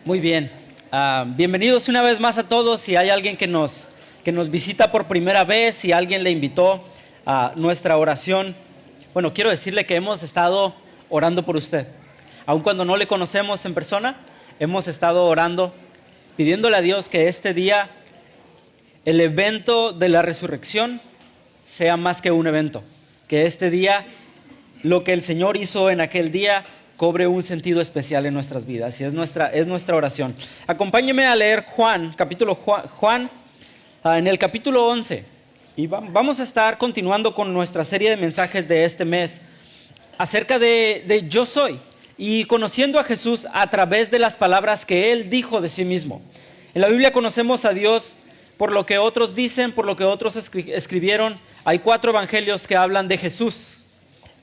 Muy bien. Bienvenidos una vez más a todos. Si hay alguien que nos visita por primera vez, si alguien le invitó a nuestra oración, bueno, quiero decirle que hemos estado orando por usted. Aun cuando no le conocemos en persona, hemos estado orando, pidiéndole a Dios que este día, el evento de la resurrección, sea más que un evento. Que este día, lo que el Señor hizo en aquel día, cobre un sentido especial en nuestras vidas, y es nuestra oración. Acompáñeme a leer Juan, en el capítulo 11, y vamos a estar continuando con nuestra serie de mensajes de este mes acerca de Yo Soy, y conociendo a Jesús a través de las palabras que Él dijo de sí mismo. En la Biblia conocemos a Dios por lo que otros dicen, por lo que otros escribieron. Hay 4 evangelios que hablan de Jesús,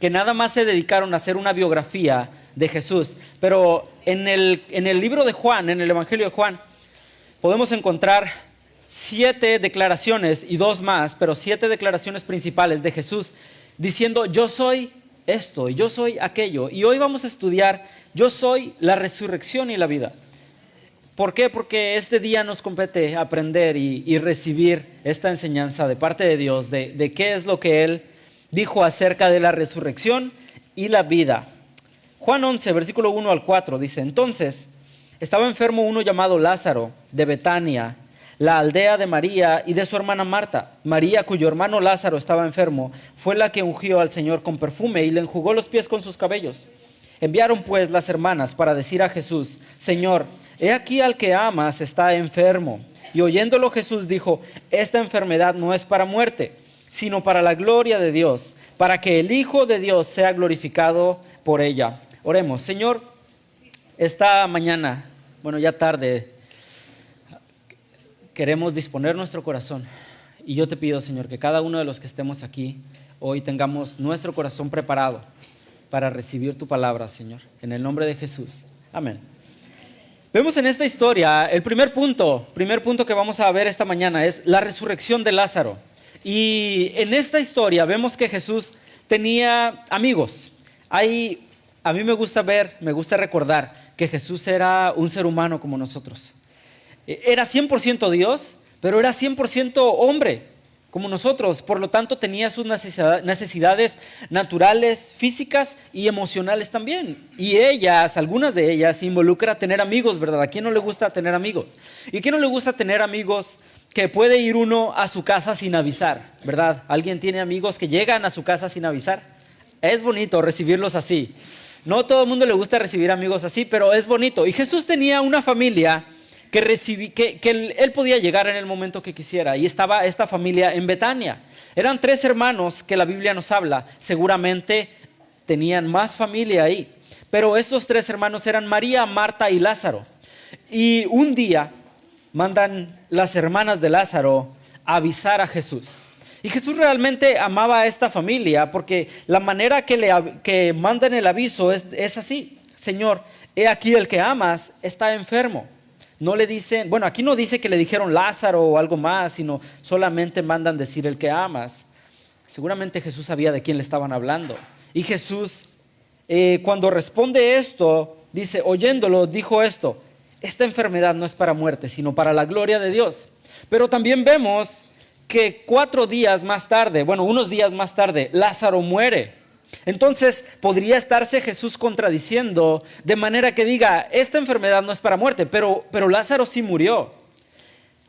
que nada más se dedicaron a hacer una biografía de Jesús. Pero en el libro de Juan, en el Evangelio de Juan, podemos encontrar 7 declaraciones y 2 más, pero 7 declaraciones principales de Jesús diciendo: yo soy esto, yo soy aquello. Y hoy vamos a estudiar: yo soy la resurrección y la vida. ¿Por qué? Porque este día nos compete aprender y recibir esta enseñanza de parte de Dios de qué es lo que Él dijo acerca de la resurrección y la vida. Juan 11, versículo 1 al 4 dice: entonces estaba enfermo uno llamado Lázaro de Betania, la aldea de María y de su hermana Marta. María, cuyo hermano Lázaro estaba enfermo, fue la que ungió al Señor con perfume y le enjugó los pies con sus cabellos. Enviaron pues las hermanas para decir a Jesús: Señor, he aquí al que amas está enfermo. Y oyéndolo Jesús dijo: esta enfermedad no es para muerte, sino para la gloria de Dios, para que el Hijo de Dios sea glorificado por ella. Oremos. Señor, esta mañana, bueno, ya tarde, queremos disponer nuestro corazón. Y yo te pido, Señor, que cada uno de los que estemos aquí hoy tengamos nuestro corazón preparado para recibir tu palabra, Señor. En el nombre de Jesús. Amén. Vemos en esta historia, el primer punto que vamos a ver esta mañana es la resurrección de Lázaro. Y en esta historia vemos que Jesús tenía amigos. A mí me gusta recordar que Jesús era un ser humano como nosotros. Era 100% Dios, pero era 100% hombre como nosotros. Por lo tanto, tenía sus necesidades naturales, físicas y emocionales también. Y algunas de ellas, involucra tener amigos, ¿verdad? ¿A quién no le gusta tener amigos? ¿Y a quién no le gusta tener amigos que puede ir uno a su casa sin avisar, ¿verdad? ¿Alguien tiene amigos que llegan a su casa sin avisar? Es bonito recibirlos así. No todo el mundo le gusta recibir amigos así, pero es bonito. Y Jesús tenía una familia que él podía llegar en el momento que quisiera. Y estaba esta familia en Betania. Eran 3 hermanos que la Biblia nos habla. Seguramente tenían más familia ahí. Pero estos 3 hermanos eran María, Marta y Lázaro. Y un día mandan las hermanas de Lázaro a avisar a Jesús. Y Jesús realmente amaba a esta familia, porque la manera que mandan el aviso es así: Señor, he aquí el que amas está enfermo. No le dicen, bueno, aquí no dice que le dijeron Lázaro o algo más, sino solamente mandan decir el que amas. Seguramente Jesús sabía de quién le estaban hablando. Y Jesús, cuando responde esto, dice, oyéndolo, dijo esto: esta enfermedad no es para muerte, sino para la gloria de Dios. Pero también vemos que unos días más tarde, Lázaro muere. Entonces, podría estarse Jesús contradiciendo de manera que diga: esta enfermedad no es para muerte, pero Lázaro sí murió.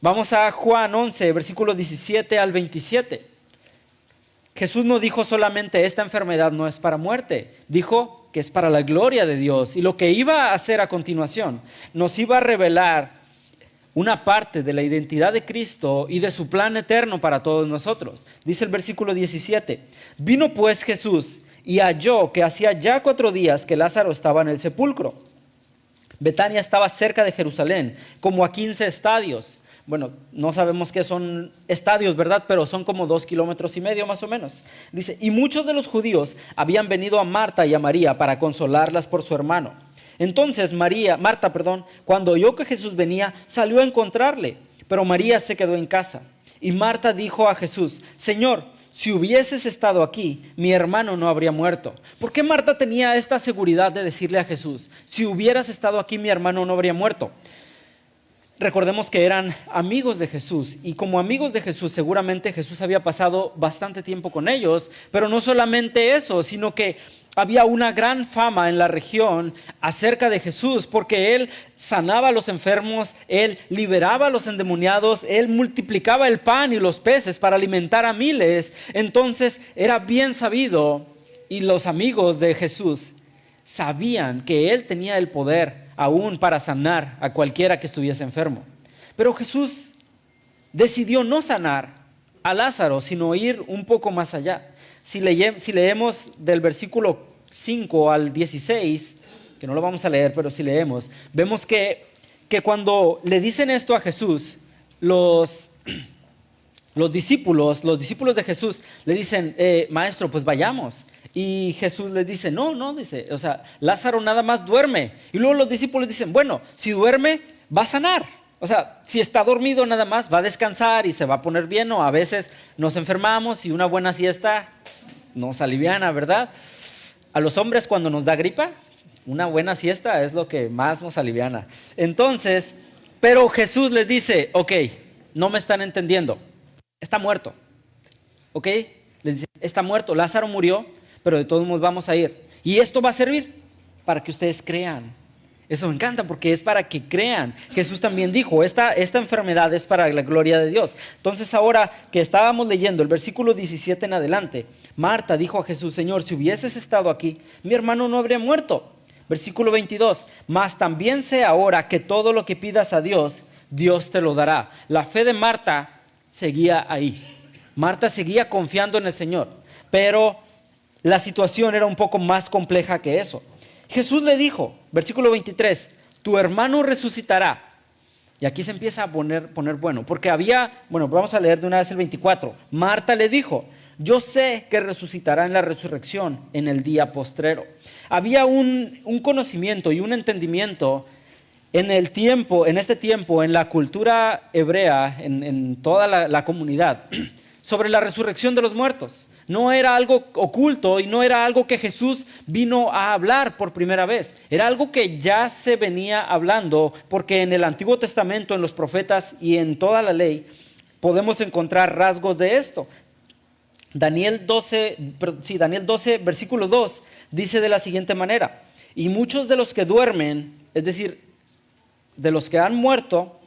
Vamos a Juan 11, versículos 17 al 27. Jesús no dijo solamente: esta enfermedad no es para muerte. Dijo que es para la gloria de Dios. Y lo que iba a hacer a continuación nos iba a revelar una parte de la identidad de Cristo y de su plan eterno para todos nosotros. Dice el versículo 17: vino pues Jesús y halló que hacía ya 4 días que Lázaro estaba en el sepulcro. Betania estaba cerca de Jerusalén, como a 15 estadios. Bueno, no sabemos qué son estadios, ¿verdad? Pero son como 2,5 kilómetros más o menos. Dice: y muchos de los judíos habían venido a Marta y a María para consolarlas por su hermano. Entonces Marta, cuando oyó que Jesús venía, salió a encontrarle, pero María se quedó en casa. Y Marta dijo a Jesús: Señor, si hubieses estado aquí, mi hermano no habría muerto. ¿Por qué Marta tenía esta seguridad de decirle a Jesús, si hubieras estado aquí, mi hermano no habría muerto? Recordemos que eran amigos de Jesús, y como amigos de Jesús seguramente Jesús había pasado bastante tiempo con ellos, pero no solamente eso, sino que había una gran fama en la región acerca de Jesús, porque Él sanaba a los enfermos, Él liberaba a los endemoniados, Él multiplicaba el pan y los peces para alimentar a miles. Entonces era bien sabido, y los amigos de Jesús sabían que Él tenía el poder aún para sanar a cualquiera que estuviese enfermo. Pero Jesús decidió no sanar a Lázaro, sino ir un poco más allá. Si leemos del versículo 5 al 16, que no lo vamos a leer, pero si leemos, vemos que cuando le dicen esto a Jesús, los discípulos de Jesús le dicen, maestro, pues vayamos. Y Jesús les dice, no, dice, o sea, Lázaro nada más duerme. Y luego los discípulos dicen, bueno, si duerme, va a sanar. O sea, si está dormido nada más, va a descansar y se va a poner bien. O a veces nos enfermamos y una buena siesta nos aliviana, ¿verdad? A los hombres cuando nos da gripa, una buena siesta es lo que más nos aliviana. Entonces, pero Jesús les dice, ok, no me están entendiendo. Está muerto, ¿ok? Les dice, está muerto, Lázaro murió, pero de todos modos vamos a ir. Y esto va a servir para que ustedes crean. Eso me encanta porque es para que crean. Jesús también dijo, esta enfermedad es para la gloria de Dios. Entonces ahora que estábamos leyendo el versículo 17 en adelante, Marta dijo a Jesús, Señor, si hubieses estado aquí, mi hermano no habría muerto. Versículo 22, mas también sé ahora que todo lo que pidas a Dios, Dios te lo dará. La fe de Marta seguía ahí. Marta seguía confiando en el Señor, pero la situación era un poco más compleja que eso. Jesús le dijo, versículo 23, tu hermano resucitará. Y aquí se empieza a poner bueno, porque vamos a leer de una vez el 24. Marta le dijo, yo sé que resucitará en la resurrección en el día postrero. Había un conocimiento y un entendimiento en este tiempo, en la cultura hebrea, en toda la comunidad, sobre la resurrección de los muertos. No era algo oculto y no era algo que Jesús vino a hablar por primera vez. Era algo que ya se venía hablando, porque en el Antiguo Testamento, en los profetas y en toda la ley, podemos encontrar rasgos de esto. Daniel 12, versículo 2, dice de la siguiente manera, y muchos de los que duermen, es decir, de los que han muerto,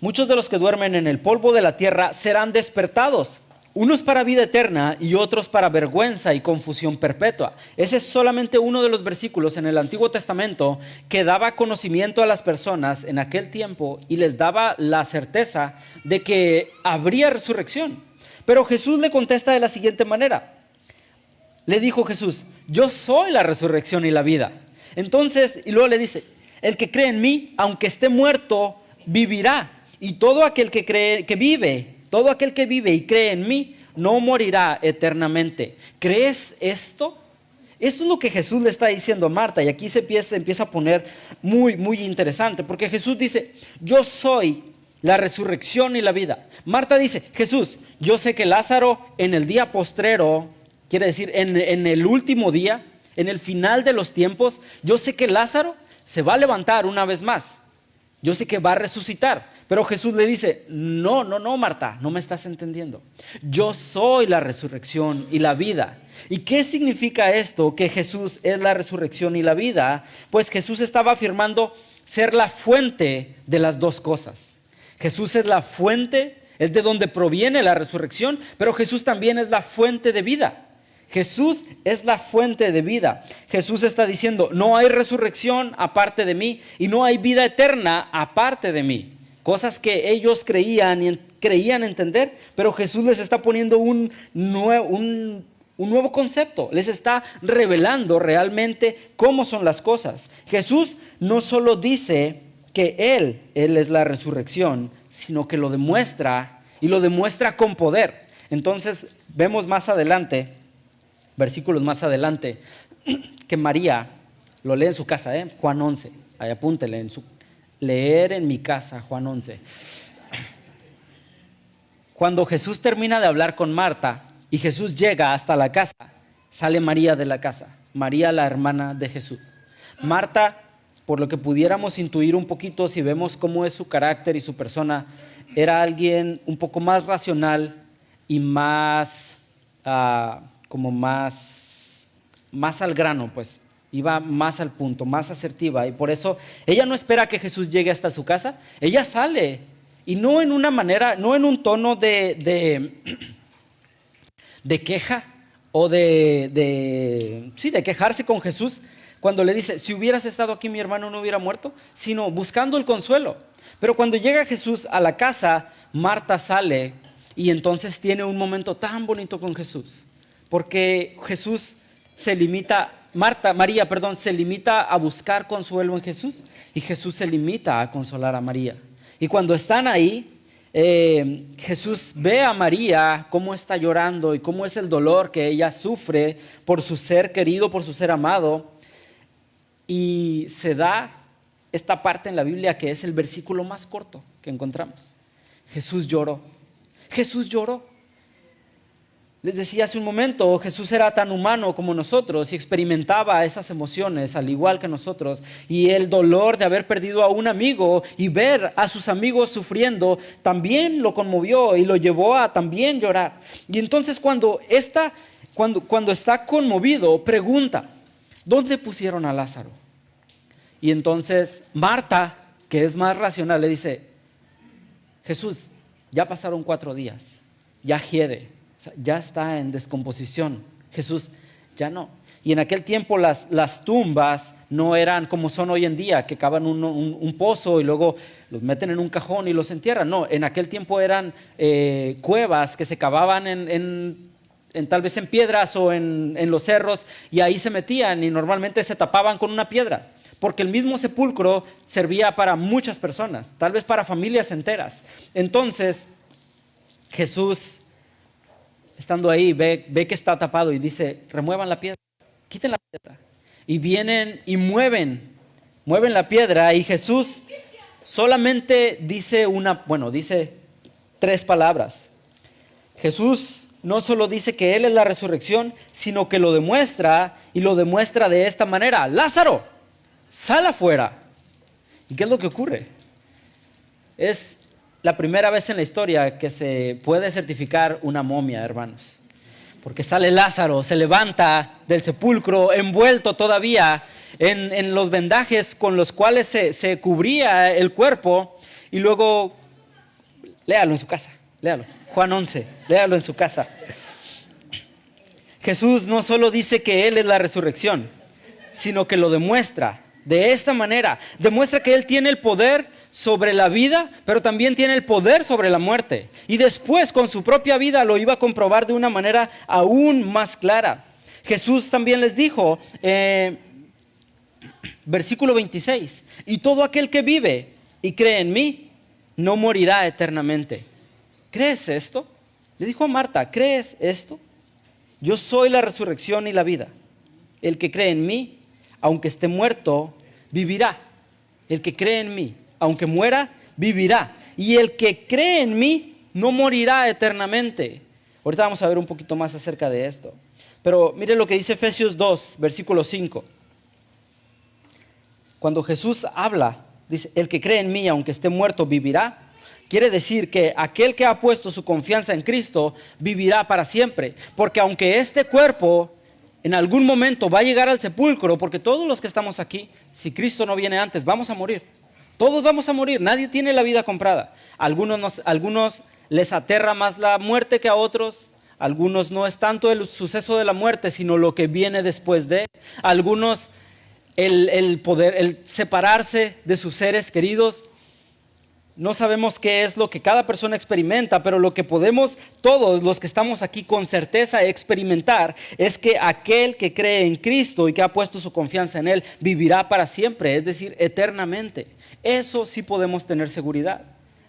muchos de los que duermen en el polvo de la tierra serán despertados, unos para vida eterna y otros para vergüenza y confusión perpetua. Ese es solamente uno de los versículos en el Antiguo Testamento que daba conocimiento a las personas en aquel tiempo y les daba la certeza de que habría resurrección. Pero Jesús le contesta de la siguiente manera. Le dijo Jesús, yo soy la resurrección y la vida. Entonces, y luego le dice, el que cree en mí, aunque esté muerto, vivirá. Y todo aquel que vive y cree en mí, no morirá eternamente. ¿Crees esto? Esto es lo que Jesús le está diciendo a Marta. Y aquí se empieza a poner muy, muy interesante. Porque Jesús dice, yo soy la resurrección y la vida. Marta dice, Jesús, yo sé que Lázaro en el día postrero, quiere decir en el último día, en el final de los tiempos, yo sé que Lázaro se va a levantar una vez más. Yo sé que va a resucitar. Pero Jesús le dice, no, Marta, no me estás entendiendo. Yo soy la resurrección y la vida. ¿Y qué significa esto, que Jesús es la resurrección y la vida? Pues Jesús estaba afirmando ser la fuente de las dos cosas. Jesús es la fuente, es de donde proviene la resurrección, pero Jesús también es la fuente de vida. Jesús es la fuente de vida. Jesús está diciendo, no hay resurrección aparte de mí y no hay vida eterna aparte de mí. Cosas que ellos creían entender, pero Jesús les está poniendo un nuevo concepto. Les está revelando realmente cómo son las cosas. Jesús no solo dice que Él es la resurrección, sino que lo demuestra y lo demuestra con poder. Entonces vemos más adelante, versículos más adelante, que María, lo lee en su casa, Juan 11, ahí apúntele, leer en mi casa, Juan 11. Cuando Jesús termina de hablar con Marta y Jesús llega hasta la casa, sale María de la casa, María la hermana de Jesús. Marta, por lo que pudiéramos intuir un poquito si vemos cómo es su carácter y su persona, era alguien un poco más racional y más, más al grano, pues. Iba más al punto, más asertiva, y por eso ella no espera que Jesús llegue hasta su casa, ella sale, y no en una manera, no en un tono de queja o de quejarse con Jesús cuando le dice, si hubieras estado aquí mi hermano no hubiera muerto, sino buscando el consuelo. Pero cuando llega Jesús a la casa, Marta sale y entonces tiene un momento tan bonito con Jesús, porque Jesús se limita, María, se limita a buscar consuelo en Jesús y Jesús se limita a consolar a María. Y cuando están ahí, Jesús ve a María cómo está llorando y cómo es el dolor que ella sufre por su ser querido, por su ser amado, y se da esta parte en la Biblia que es el versículo más corto que encontramos. Jesús lloró. Jesús lloró. Les decía hace un momento, Jesús era tan humano como nosotros y experimentaba esas emociones al igual que nosotros. Y el dolor de haber perdido a un amigo y ver a sus amigos sufriendo también lo conmovió y lo llevó a también llorar. Y entonces cuando está conmovido, pregunta, ¿dónde pusieron a Lázaro? Y entonces Marta, que es más racional, le dice, Jesús, ya pasaron 4 días, ya hiede. Ya está en descomposición. Jesús, ya no. Y en aquel tiempo las tumbas no eran como son hoy en día, que cavan un pozo y luego los meten en un cajón y los entierran. No, en aquel tiempo eran cuevas que se cavaban en tal vez en piedras o en los cerros, y ahí se metían y normalmente se tapaban con una piedra, porque el mismo sepulcro servía para muchas personas, tal vez para familias enteras. Entonces Jesús, estando ahí, ve que está tapado y dice, remuevan la piedra, quiten la piedra. Y vienen y mueven la piedra, y Jesús solamente dice dice 3 palabras. Jesús no solo dice que Él es la resurrección, sino que lo demuestra, y lo demuestra de esta manera. Lázaro, sal afuera. ¿Y qué es lo que ocurre? Es la primera vez en la historia que se puede certificar una momia, hermanos. Porque sale Lázaro, se levanta del sepulcro, envuelto todavía en los vendajes con los cuales se cubría el cuerpo. Y luego, léalo en su casa, léalo. Juan 11, léalo en su casa. Jesús no solo dice que Él es la resurrección, sino que lo demuestra de esta manera. Demuestra que Él tiene el poder sobre la vida, pero también tiene el poder sobre la muerte. Y después con su propia vida lo iba a comprobar de una manera aún más clara. Jesús también les dijo, versículo 26, y todo aquel que vive y cree en mí, no morirá eternamente. ¿Crees esto? Le dijo a Marta, ¿crees esto? Yo soy la resurrección y la vida. El que cree en mí, aunque esté muerto, vivirá. El que cree en mí, aunque muera, vivirá. Y el que cree en mí no morirá eternamente. Ahorita vamos a ver un poquito más acerca de esto. Pero mire lo que dice Efesios 2, versículo 5. Cuando Jesús habla, dice, el que cree en mí, aunque esté muerto, vivirá. Quiere decir que aquel que ha puesto su confianza en Cristo vivirá para siempre. Porque aunque este cuerpo en algún momento va a llegar al sepulcro, porque todos los que estamos aquí, si Cristo no viene antes, vamos a morir. Todos vamos a morir, nadie tiene la vida comprada. Algunos les aterra más la muerte que a otros. Algunos no es tanto el suceso de la muerte, sino lo que viene después de. Algunos el separarse de sus seres queridos. No sabemos qué es lo que cada persona experimenta, pero lo que podemos todos los que estamos aquí con certeza experimentar es que aquel que cree en Cristo y que ha puesto su confianza en Él vivirá para siempre, es decir, eternamente. Eso sí podemos tener seguridad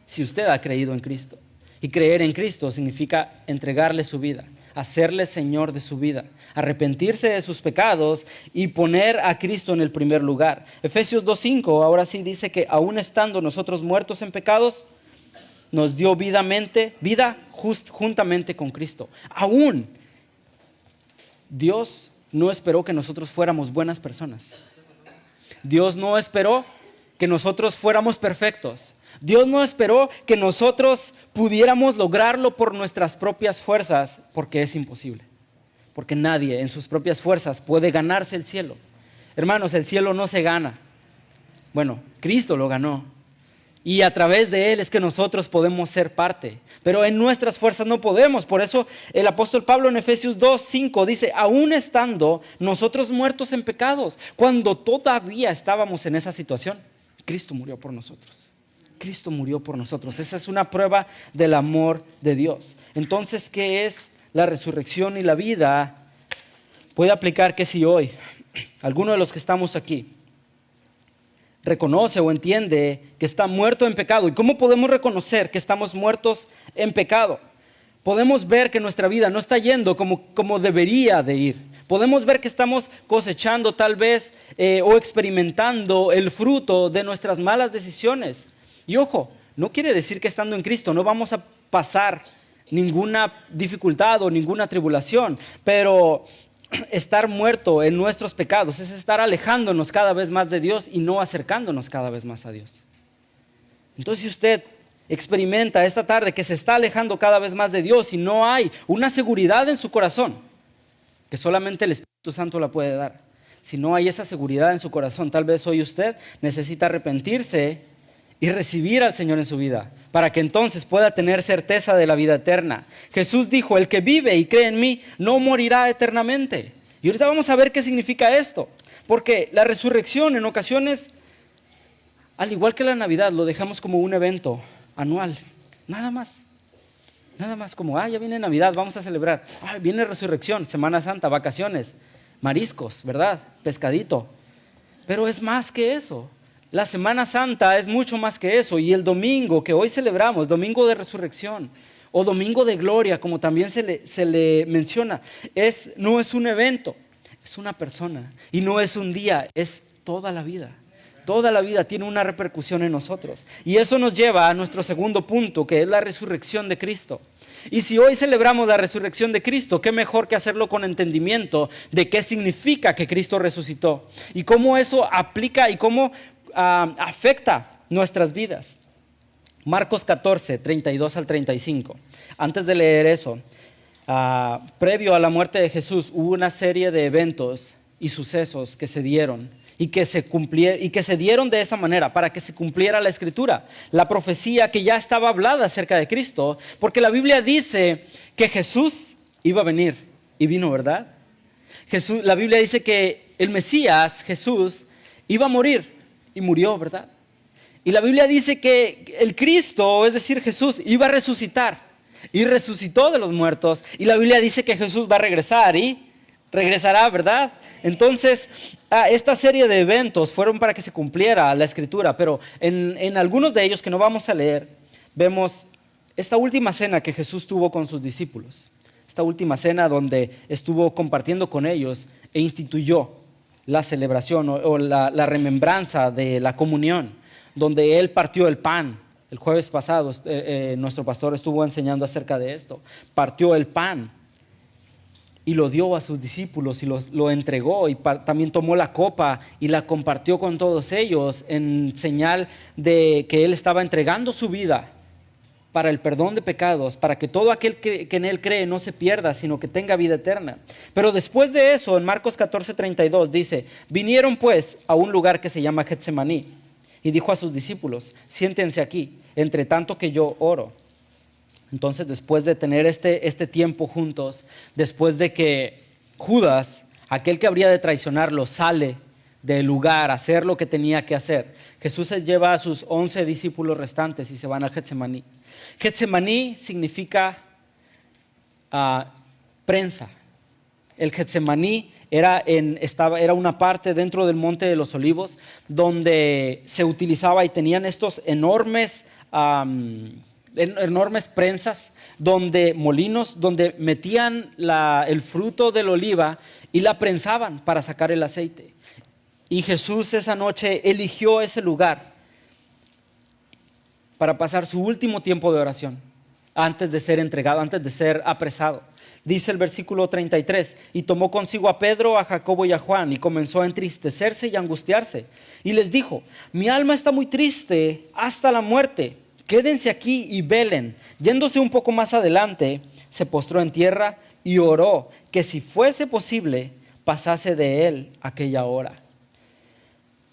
si usted ha creído en Cristo. Y creer en Cristo significa entregarle su vida, hacerle Señor de su vida, arrepentirse de sus pecados y poner a Cristo en el primer lugar. Efesios 2:5 ahora sí dice que aún estando nosotros muertos en pecados, nos dio vida juntamente con Cristo. Aún Dios no esperó que nosotros fuéramos buenas personas. Dios no esperó que nosotros fuéramos perfectos. Dios no esperó que nosotros pudiéramos lograrlo por nuestras propias fuerzas, porque es imposible. Porque nadie en sus propias fuerzas puede ganarse el cielo. Hermanos, el cielo no se gana. Bueno, Cristo lo ganó. Y a través de Él es que nosotros podemos ser parte. Pero en nuestras fuerzas no podemos. Por eso el apóstol Pablo en Efesios 2:5 dice, aún estando nosotros muertos en pecados, cuando todavía estábamos en esa situación, Cristo murió por nosotros. Cristo murió por nosotros. Esa es una prueba del amor de Dios. Entonces, ¿qué es la resurrección y la vida? Puede aplicar que si hoy alguno de los que estamos aquí reconoce o entiende que está muerto en pecado. ¿Y cómo podemos reconocer que estamos muertos en pecado? Podemos ver que nuestra vida no está yendo como debería de ir. Podemos ver que estamos cosechando tal vez o experimentando el fruto de nuestras malas decisiones. Y ojo, no quiere decir que estando en Cristo no vamos a pasar ninguna dificultad o ninguna tribulación, pero estar muerto en nuestros pecados es estar alejándonos cada vez más de Dios y no acercándonos cada vez más a Dios. Entonces, si usted experimenta esta tarde que se está alejando cada vez más de Dios y no hay una seguridad en su corazón, que solamente el Espíritu Santo la puede dar, si no hay esa seguridad en su corazón, tal vez hoy usted necesita arrepentirse y recibir al Señor en su vida, para que entonces pueda tener certeza de la vida eterna. Jesús dijo, el que vive y cree en mí no morirá eternamente. Y ahorita vamos a ver qué significa esto, porque la resurrección en ocasiones, al igual que la Navidad, lo dejamos como un evento anual, nada más como, ya viene Navidad, vamos a celebrar, viene resurrección, Semana Santa, vacaciones, mariscos, ¿verdad? Pescadito, pero es más que eso. La Semana Santa es mucho más que eso, y el domingo que hoy celebramos, domingo de resurrección o domingo de gloria, como también se le menciona, no es un evento, es una persona, y no es un día, es toda la vida. Toda la vida tiene una repercusión en nosotros, y eso nos lleva a nuestro segundo punto, que es la resurrección de Cristo. Y si hoy celebramos la resurrección de Cristo, qué mejor que hacerlo con entendimiento de qué significa que Cristo resucitó y cómo eso aplica y cómo afecta nuestras vidas. Marcos 14, 32 al 35. Antes de leer eso, previo a la muerte de Jesús, hubo una serie de eventos y sucesos que se dieron y que se dieron de esa manera para que se cumpliera la Escritura, la profecía que ya estaba hablada acerca de Cristo, porque la Biblia dice que Jesús iba a venir y vino, ¿verdad? La Biblia dice que el Mesías, Jesús, iba a morir y murió, ¿verdad? Y la Biblia dice que el Cristo, es decir, Jesús, iba a resucitar y resucitó de los muertos, y la Biblia dice que Jesús va a regresar y regresará, ¿verdad? Entonces, esta serie de eventos fueron para que se cumpliera la Escritura, pero en algunos de ellos que no vamos a leer, vemos esta última cena que Jesús tuvo con sus discípulos, esta última cena donde estuvo compartiendo con ellos e instituyó la celebración o la remembranza de la comunión, donde Él partió el pan. El jueves pasado nuestro pastor estuvo enseñando acerca de esto. Partió el pan y lo dio a sus discípulos y lo entregó, y también tomó la copa y la compartió con todos ellos en señal de que Él estaba entregando su vida para el perdón de pecados, para que todo aquel que en Él cree no se pierda, sino que tenga vida eterna. Pero después de eso, en Marcos 14, 32 dice, vinieron pues a un lugar que se llama Getsemaní, y dijo a sus discípulos, siéntense aquí, entre tanto que yo oro. Entonces, después de tener este tiempo juntos, después de que Judas, aquel que habría de traicionarlo, sale del lugar a hacer lo que tenía que hacer, Jesús se lleva a sus 11 discípulos restantes y se van a Getsemaní. Getsemaní significa prensa. El Getsemaní era una parte dentro del Monte de los Olivos donde se utilizaba y tenían estos enormes prensas, molinos, donde metían el fruto de la oliva y la prensaban para sacar el aceite. Y Jesús esa noche eligió ese lugar para pasar su último tiempo de oración antes de ser entregado, antes de ser apresado. Dice el versículo 33, y tomó consigo a Pedro, a Jacobo y a Juan, y comenzó a entristecerse y a angustiarse. Y les dijo, mi alma está muy triste hasta la muerte, quédense aquí y velen. Yéndose un poco más adelante, se postró en tierra y oró que si fuese posible, pasase de él aquella hora.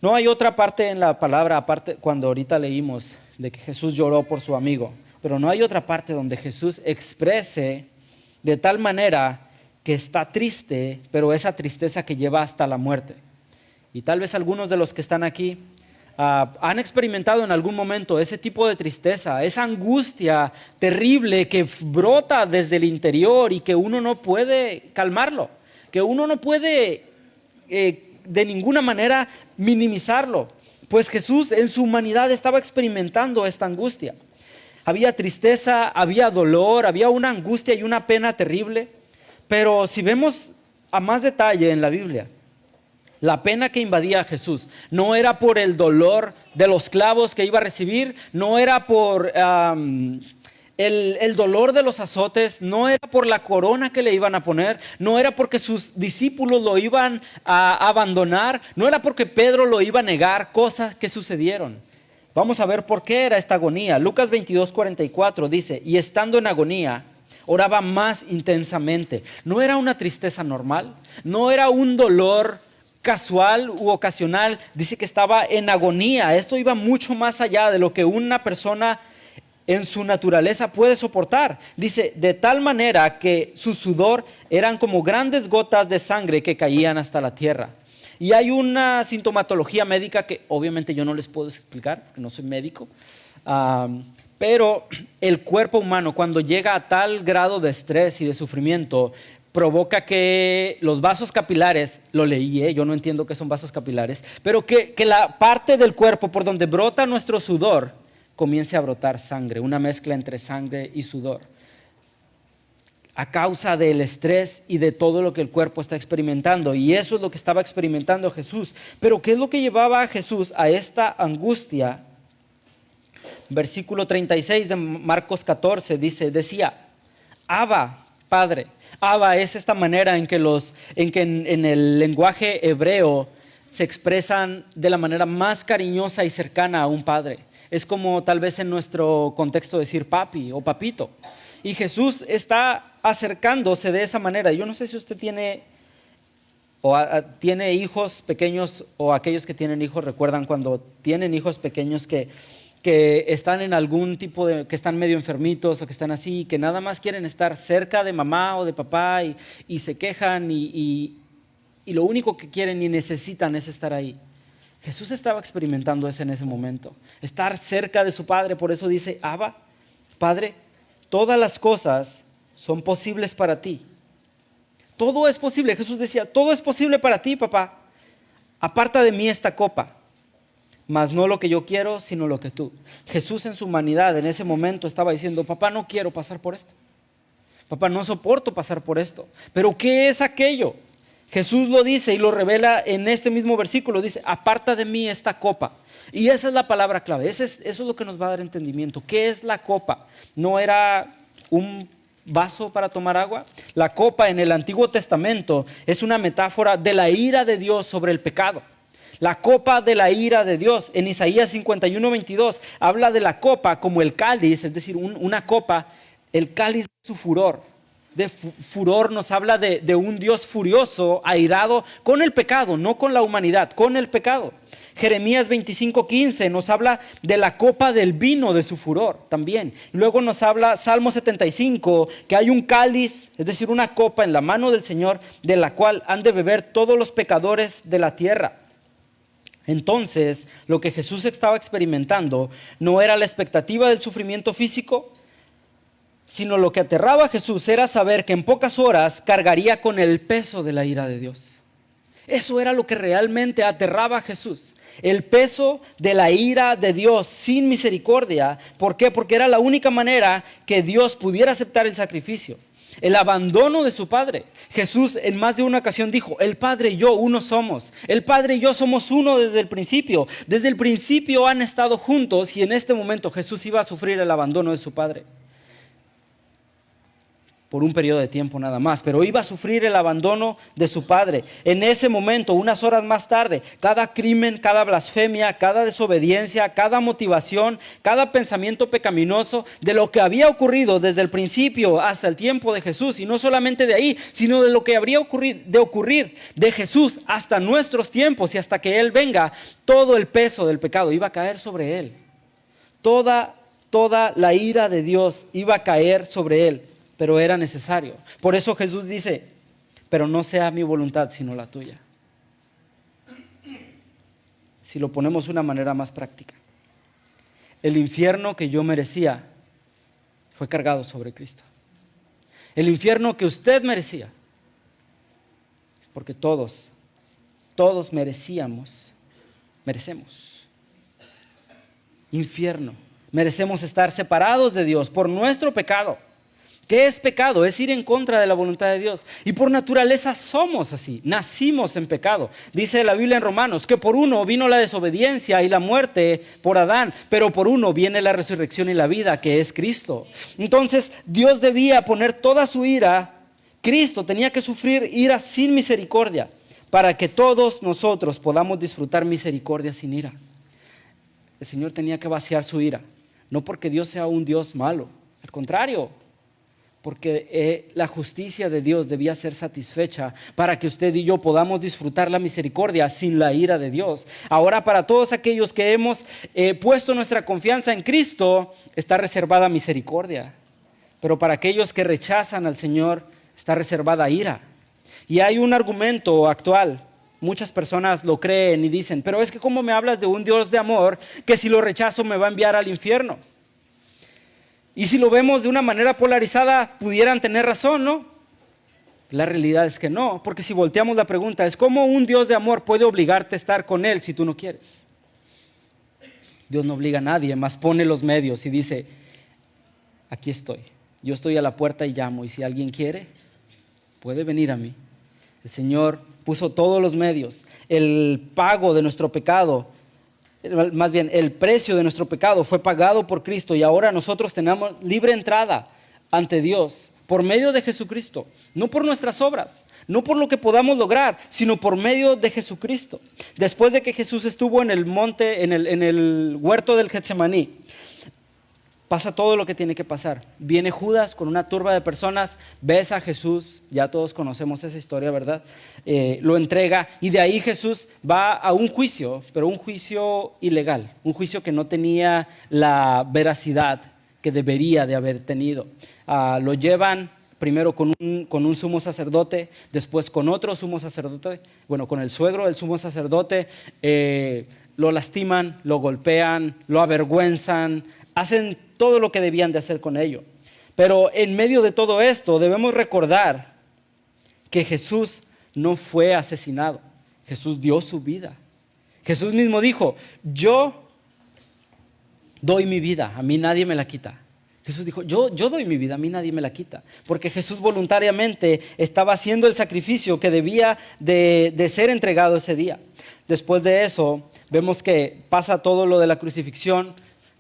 No hay otra parte en la palabra, aparte cuando ahorita leímos de que Jesús lloró por su amigo, pero no hay otra parte donde Jesús exprese de tal manera que está triste, pero esa tristeza que lleva hasta la muerte. Y tal vez algunos de los que están aquí han experimentado en algún momento ese tipo de tristeza, esa angustia terrible que brota desde el interior y que uno no puede calmarlo, que uno no puede de ninguna manera minimizarlo. Pues Jesús en su humanidad estaba experimentando esta angustia. Había tristeza, había dolor, había una angustia y una pena terrible. Pero si vemos a más detalle en la Biblia, la pena que invadía a Jesús no era por el dolor de los clavos que iba a recibir, no era por el dolor de los azotes, no era por la corona que le iban a poner, no era porque sus discípulos lo iban a abandonar, no era porque Pedro lo iba a negar, cosas que sucedieron. Vamos a ver por qué era esta agonía. Lucas 22:44 dice, y estando en agonía, oraba más intensamente. No era una tristeza normal, no era un dolor casual u ocasional, dice que estaba en agonía. Esto iba mucho más allá de lo que una persona en su naturaleza puede soportar. Dice, de tal manera que su sudor eran como grandes gotas de sangre que caían hasta la tierra. Y hay una sintomatología médica que obviamente yo no les puedo explicar, porque no soy médico, pero el cuerpo humano cuando llega a tal grado de estrés y de sufrimiento, provoca que los vasos capilares, lo leí, yo no entiendo qué son vasos capilares, pero que la parte del cuerpo por donde brota nuestro sudor comience a brotar sangre, una mezcla entre sangre y sudor, a causa del estrés y de todo lo que el cuerpo está experimentando. Y eso es lo que estaba experimentando Jesús. Pero ¿qué es lo que llevaba a Jesús a esta angustia? Versículo 36 de Marcos 14 decía, Abba, Padre. Abba es esta manera en que en el lenguaje hebreo se expresan de la manera más cariñosa y cercana a un padre. Es como tal vez en nuestro contexto decir papi o papito. Y Jesús está acercándose de esa manera. Yo no sé si usted tiene hijos pequeños, o aquellos que tienen hijos recuerdan cuando tienen hijos pequeños que están en algún tipo de, que están medio enfermitos o que están así, que nada más quieren estar cerca de mamá o de papá y se quejan y lo único que quieren y necesitan es estar ahí. Jesús estaba experimentando eso en ese momento, estar cerca de su Padre. Por eso dice, Abba, Padre, todas las cosas son posibles para ti. Todo es posible. Jesús decía, todo es posible para ti, papá. Aparta de mí esta copa, mas no lo que yo quiero, sino lo que tú. Jesús en su humanidad en ese momento estaba diciendo, papá, no quiero pasar por esto. Papá, no soporto pasar por esto. Pero ¿qué es aquello? Jesús lo dice y lo revela en este mismo versículo. Dice, aparta de mí esta copa. Y esa es la palabra clave. Eso es lo que nos va a dar entendimiento. ¿Qué es la copa? No era un vaso para tomar agua. La copa en el Antiguo Testamento es una metáfora de la ira de Dios sobre el pecado. La copa de la ira de Dios. En Isaías 51:22 habla de la copa como el cáliz, es decir, una copa, el cáliz de su furor. De furor nos habla de un Dios furioso, airado con el pecado, no con la humanidad, con el pecado. Jeremías 25:15 nos habla de la copa del vino de su furor también. Luego nos habla Salmo 75 que hay un cáliz, es decir, una copa en la mano del Señor de la cual han de beber todos los pecadores de la tierra. Entonces, lo que Jesús estaba experimentando no era la expectativa del sufrimiento físico, sino lo que aterraba a Jesús era saber que en pocas horas cargaría con el peso de la ira de Dios. Eso era lo que realmente aterraba a Jesús, el peso de la ira de Dios sin misericordia. ¿Por qué? Porque era la única manera que Dios pudiera aceptar el sacrificio. el abandono de su Padre. Jesús en más de una ocasión dijo, el Padre y yo uno somos. El Padre y yo somos uno desde el principio. Desde el principio han estado juntos y en este momento Jesús iba a sufrir el abandono de su Padre. Por un periodo de tiempo nada más, pero iba a sufrir el abandono de su Padre. En ese momento, unas horas más tarde, cada crimen, cada blasfemia, cada desobediencia, cada motivación, cada pensamiento pecaminoso de lo que había ocurrido desde el principio hasta el tiempo de Jesús, y no solamente de ahí, sino de lo que habría ocurrir de Jesús hasta nuestros tiempos y hasta que Él venga, todo el peso del pecado iba a caer sobre Él. Toda la ira de Dios iba a caer sobre Él. Pero era necesario. Por eso Jesús dice, pero no sea mi voluntad sino la tuya. Si lo ponemos de una manera más práctica, el infierno que yo merecía fue cargado sobre Cristo. El infierno que usted merecía, porque todos merecemos infierno. Merecemos estar separados de Dios por nuestro pecado. ¿Qué es pecado? Es ir en contra de la voluntad de Dios. Y por naturaleza somos así, nacimos en pecado. Dice la Biblia en Romanos que por uno vino la desobediencia y la muerte por Adán, pero por uno viene la resurrección y la vida, que es Cristo. Entonces Dios debía poner toda su ira, Cristo tenía que sufrir ira sin misericordia, para que todos nosotros podamos disfrutar misericordia sin ira. El Señor tenía que vaciar su ira, no porque Dios sea un Dios malo, al contrario, porque la justicia de Dios debía ser satisfecha para que usted y yo podamos disfrutar la misericordia sin la ira de Dios. Ahora, para todos aquellos que hemos puesto nuestra confianza en Cristo, está reservada misericordia. Pero para aquellos que rechazan al Señor, está reservada ira. Y hay un argumento actual. Muchas personas lo creen y dicen, pero es que ¿cómo me hablas de un Dios de amor que si lo rechazo me va a enviar al infierno? Y si lo vemos de una manera polarizada, pudieran tener razón, ¿no? La realidad es que no, porque si volteamos la pregunta, es ¿cómo un Dios de amor puede obligarte a estar con Él si tú no quieres? Dios no obliga a nadie, más pone los medios y dice, aquí estoy, yo estoy a la puerta y llamo, y si alguien quiere, puede venir a mí. El Señor puso todos los medios, el pago de nuestro pecado, más bien el precio de nuestro pecado fue pagado por Cristo, y ahora nosotros tenemos libre entrada ante Dios por medio de Jesucristo, no por nuestras obras, no por lo que podamos lograr, sino por medio de Jesucristo. Después de que Jesús estuvo en el monte, en el huerto del Getsemaní, pasa todo lo que tiene que pasar. Viene Judas con una turba de personas, besa a Jesús, ya todos conocemos esa historia, ¿verdad? Lo entrega, y de ahí Jesús va a un juicio, pero un juicio ilegal, un juicio que no tenía la veracidad que debería de haber tenido. Lo llevan primero con un sumo sacerdote, después con otro sumo sacerdote, bueno, con el suegro del sumo sacerdote, lo lastiman, lo golpean, lo avergüenzan, hacen todo lo que debían de hacer con ello. Pero en medio de todo esto debemos recordar que Jesús no fue asesinado. Jesús dio su vida. Jesús mismo dijo, yo doy mi vida, a mí nadie me la quita. Jesús dijo, yo doy mi vida, a mí nadie me la quita. Porque Jesús voluntariamente estaba haciendo el sacrificio que debía de ser entregado ese día. Después de eso, vemos que pasa todo lo de la crucifixión.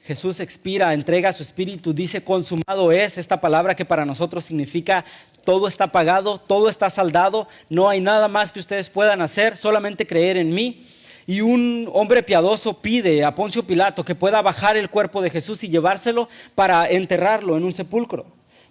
Jesús expira, entrega su espíritu, dice consumado es, esta palabra que para nosotros significa todo está pagado, todo está saldado, no hay nada más que ustedes puedan hacer, solamente creer en mí. Y un hombre piadoso pide a Poncio Pilato que pueda bajar el cuerpo de Jesús y llevárselo para enterrarlo en un sepulcro.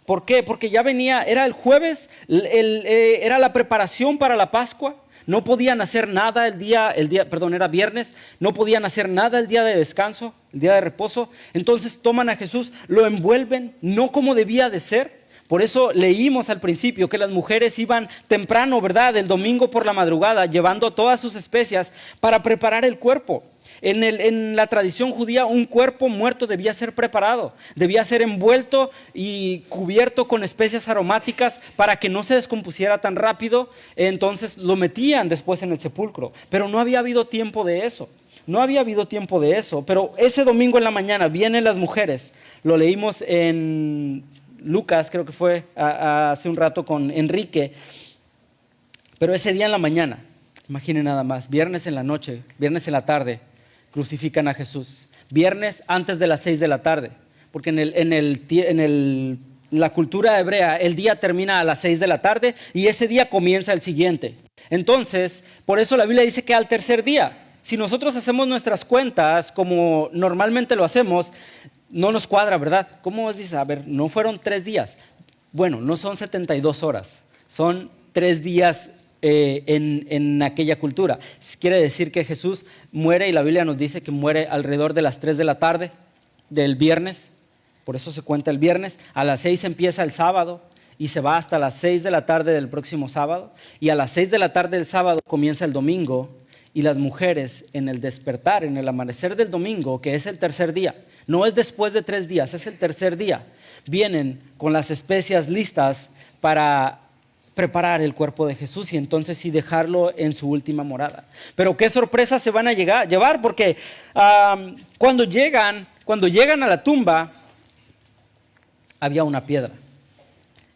¿Por qué? Porque ya venía, era el jueves, era la preparación para la Pascua. No podían hacer nada era viernes, no podían hacer nada el día de descanso, el día de reposo. Entonces toman a Jesús, lo envuelven, no como debía de ser. Por eso leímos al principio que las mujeres iban temprano, ¿verdad? El domingo por la madrugada, llevando todas sus especias para preparar el cuerpo. En la tradición judía, un cuerpo muerto debía ser preparado, debía ser envuelto y cubierto con especias aromáticas para que no se descompusiera tan rápido. Entonces lo metían después en el sepulcro, pero no había habido tiempo de eso. Pero ese domingo en la mañana vienen las mujeres, lo leímos en Lucas, creo que fue hace un rato con Enrique, pero ese día en la mañana, imaginen nada más, viernes en la noche, viernes en la tarde, crucifican a Jesús. Viernes antes de las 6 de la tarde, porque en la cultura hebrea el día termina a las 6 de la tarde y ese día comienza el siguiente. Entonces, por eso la Biblia dice que al tercer día, si nosotros hacemos nuestras cuentas como normalmente lo hacemos, no nos cuadra, ¿verdad? ¿Cómo dices? A ver, no fueron 3 días. Bueno, no son 72 horas, son 3 días en aquella cultura. Quiere decir que Jesús muere y la Biblia nos dice que muere alrededor de las 3 de la tarde del viernes, por eso se cuenta el viernes. A las 6 empieza el sábado y se va hasta las 6 de la tarde del próximo sábado, y a las 6 de la tarde del sábado comienza el domingo, y las mujeres en el despertar, en el amanecer del domingo, que es el tercer día, no es después de 3 días, es el tercer día, vienen con las especias listas para preparar el cuerpo de Jesús y entonces sí dejarlo en su última morada. Pero qué sorpresas se van a llevar, porque cuando llegan a la tumba había una piedra.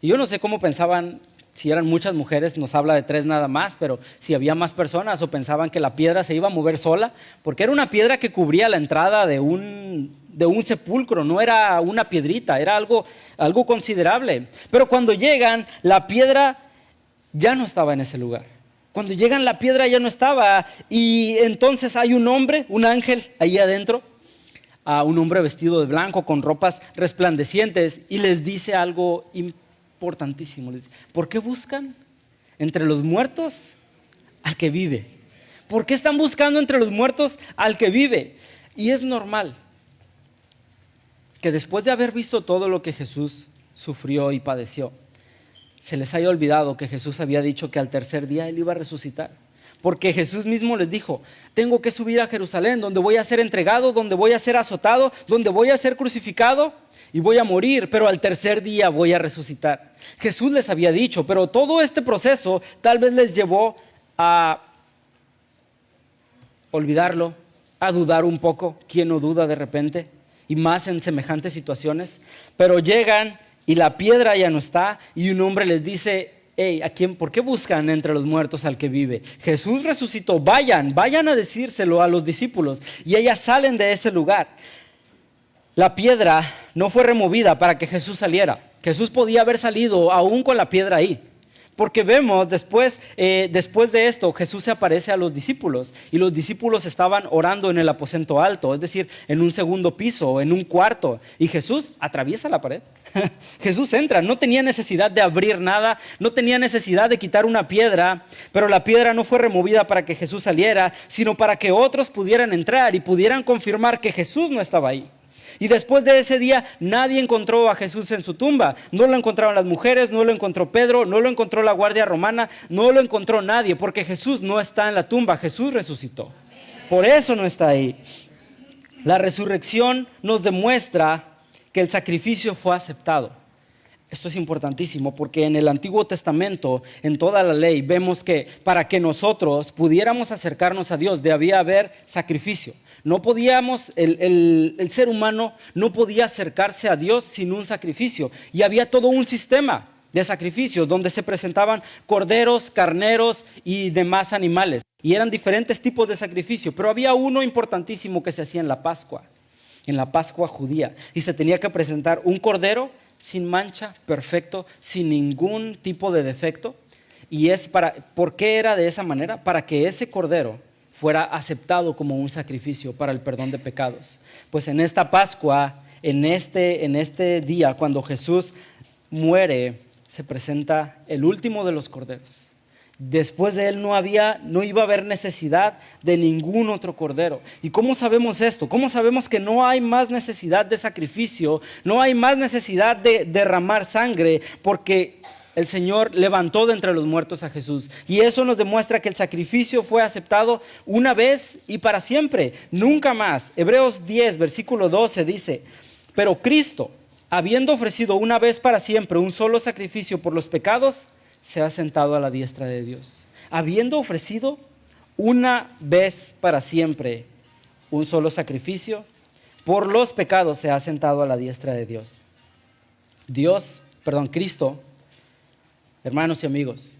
Y yo no sé cómo pensaban, si eran muchas mujeres, nos habla de 3 nada más, pero si había más personas o pensaban que la piedra se iba a mover sola, porque era una piedra que cubría la entrada de un sepulcro, no era una piedrita, era algo considerable. Pero cuando llegan, la piedra ya no estaba en ese lugar. Cuando llegan, la piedra ya no estaba, y entonces hay un hombre, un ángel ahí adentro, un hombre vestido de blanco con ropas resplandecientes, y les dice algo importantísimo. Les dice: ¿por qué buscan entre los muertos al que vive? ¿Por qué están buscando entre los muertos al que vive? Y es normal que después de haber visto todo lo que Jesús sufrió y padeció, se les haya olvidado que Jesús había dicho que al tercer día Él iba a resucitar. Porque Jesús mismo les dijo: tengo que subir a Jerusalén, donde voy a ser entregado, donde voy a ser azotado, donde voy a ser crucificado y voy a morir, pero al tercer día voy a resucitar. Jesús les había dicho, pero todo este proceso tal vez les llevó a olvidarlo, a dudar un poco. ¿Quién no duda de repente? Y más en semejantes situaciones. Pero llegan y la piedra ya no está, y un hombre les dice: hey, ¿por qué buscan entre los muertos al que vive? Jesús resucitó, vayan a decírselo a los discípulos. Y ellas salen de ese lugar. La piedra no fue removida para que Jesús saliera. Jesús podía haber salido aún con la piedra ahí. Porque vemos después de esto, Jesús se aparece a los discípulos, y los discípulos estaban orando en el aposento alto, es decir, en un segundo piso, en un cuarto, y Jesús atraviesa la pared. Jesús entra, no tenía necesidad de abrir nada, no tenía necesidad de quitar una piedra, pero la piedra no fue removida para que Jesús saliera, sino para que otros pudieran entrar y pudieran confirmar que Jesús no estaba ahí. Y después de ese día nadie encontró a Jesús en su tumba. No lo encontraron las mujeres, no lo encontró Pedro, no lo encontró la guardia romana, no lo encontró nadie, porque Jesús no está en la tumba, Jesús resucitó. Por eso no está ahí. La resurrección nos demuestra que el sacrificio fue aceptado. Esto es importantísimo, porque en el Antiguo Testamento, en toda la ley, vemos que para que nosotros pudiéramos acercarnos a Dios debía haber sacrificio. No podíamos, el ser humano no podía acercarse a Dios sin un sacrificio. Y había todo un sistema de sacrificios donde se presentaban corderos, carneros y demás animales. Y eran diferentes tipos de sacrificio, pero había uno importantísimo que se hacía en la Pascua judía. Y se tenía que presentar un cordero sin mancha, perfecto, sin ningún tipo de defecto. Y ¿por qué era de esa manera? Para que ese cordero fuera aceptado como un sacrificio para el perdón de pecados. Pues en esta Pascua, en este día, cuando Jesús muere, se presenta el último de los corderos. Después de él no iba a haber necesidad de ningún otro cordero. ¿Y cómo sabemos esto? ¿Cómo sabemos que no hay más necesidad de sacrificio? No hay más necesidad de derramar sangre, porque el Señor levantó de entre los muertos a Jesús. Y eso nos demuestra que el sacrificio fue aceptado una vez y para siempre, nunca más. Hebreos 10, versículo 12 dice: pero Cristo, habiendo ofrecido una vez para siempre un solo sacrificio por los pecados, se ha sentado a la diestra de Dios. Habiendo ofrecido una vez para siempre un solo sacrificio por los pecados, se ha sentado a la diestra de Dios. Cristo, hermanos y amigos,